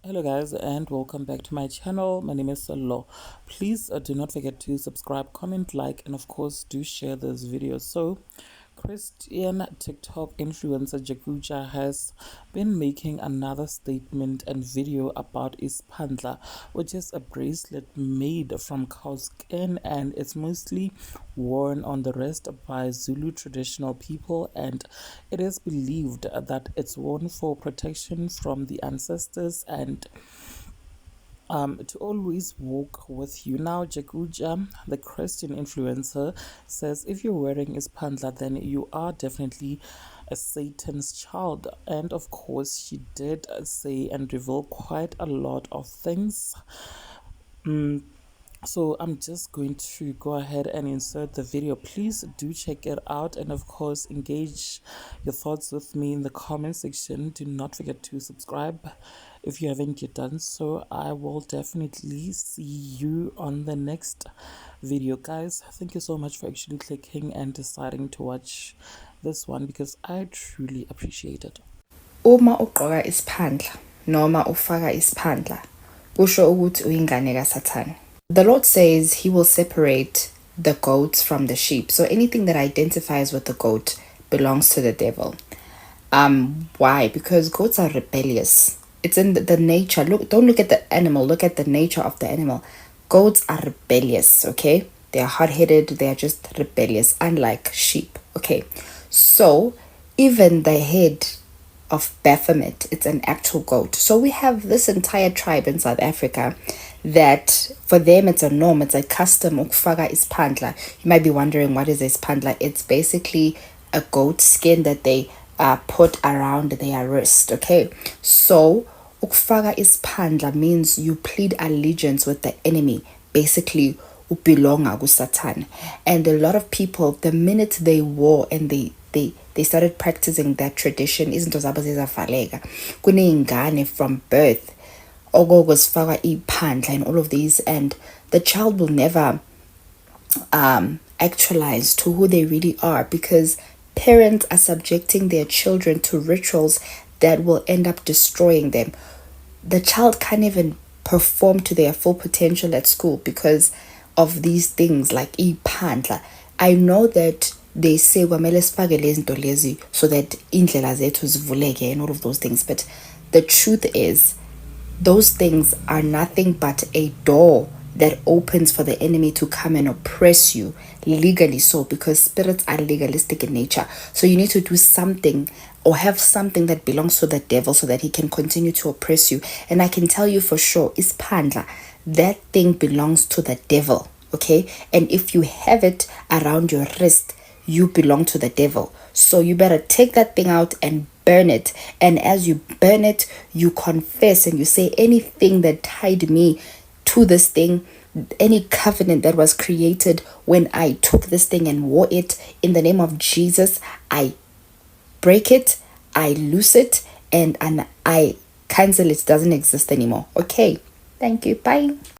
Hello guys, and welcome back to my channel. My name is Solo. Please do not forget to subscribe, comment, like, and of course do share this video. So Christian TikTok influencer Jakuja has been making another statement and video about Isphandla, which is a bracelet made from cow skin, and it's mostly worn on the wrist by Zulu traditional people, and it is believed that it's worn for protection from the ancestors and to always walk with you. Now, Jakuja, the Christian influencer, says if you're wearing Isphandla, then you are definitely a Satan's child. And of course, she did say and reveal quite a lot of things. So I'm just going to go ahead and insert the video. Please do check it out, and of course engage your thoughts with me in the comment section. Do not forget to subscribe if you haven't yet done so. I will definitely see you on the next video, guys. Thank you so much for actually clicking and deciding to watch this one, because I truly appreciate it. Uma ugqoka isiphandla noma ufaka isiphandla kusho ukuthi uyingane kaSathane. The Lord says he will separate the goats from the sheep. So anything that identifies with the goat belongs to the devil. Why? Because goats are rebellious. It's in the nature. Don't look at the animal, look at the nature of the animal. Goats are rebellious, okay? They are hard-headed, they are just rebellious, unlike sheep, okay? So even the head of Baphomet, it's an actual goat. So we have this entire tribe in South Africa that for them it's a norm, it's a custom. Ukufaka isphandla. You might be wondering, what is isphandla? It's basically a goat skin that they put around their wrist, okay? So ukufaka isphandla means you plead allegiance with the enemy, basically ubelonga kuSatan. And a lot of people, the minute they wore and they started practicing that tradition, izinto zabo zizavaleka. Kuneyingane from birth ogogo sifaka iphandla and all of these, and the child will never actualize to who they really are, because parents are subjecting their children to rituals that will end up destroying them. The child can't even perform to their full potential at school because of these things like iphandla. I know that they say kwamele sifake lezi zinto lezi so that indlela zethu zivuleke and all of those things, but the truth is those things are nothing but a door that opens for the enemy to come and oppress you legally, so because spirits are legalistic in nature. So you need to do something or have something that belongs to the devil so that he can continue to oppress you. And I can tell you for sure, Isphandla, that thing belongs to the devil, okay? And if you have it around your wrist, you belong to the devil. So you better take that thing out and burn it. And as you burn it, you confess and you say, anything that tied me to this thing, any covenant that was created when I took this thing and wore it, in the name of Jesus, I break it, I loose it, and I cancel it. It doesn't exist anymore. Okay, thank you. Bye.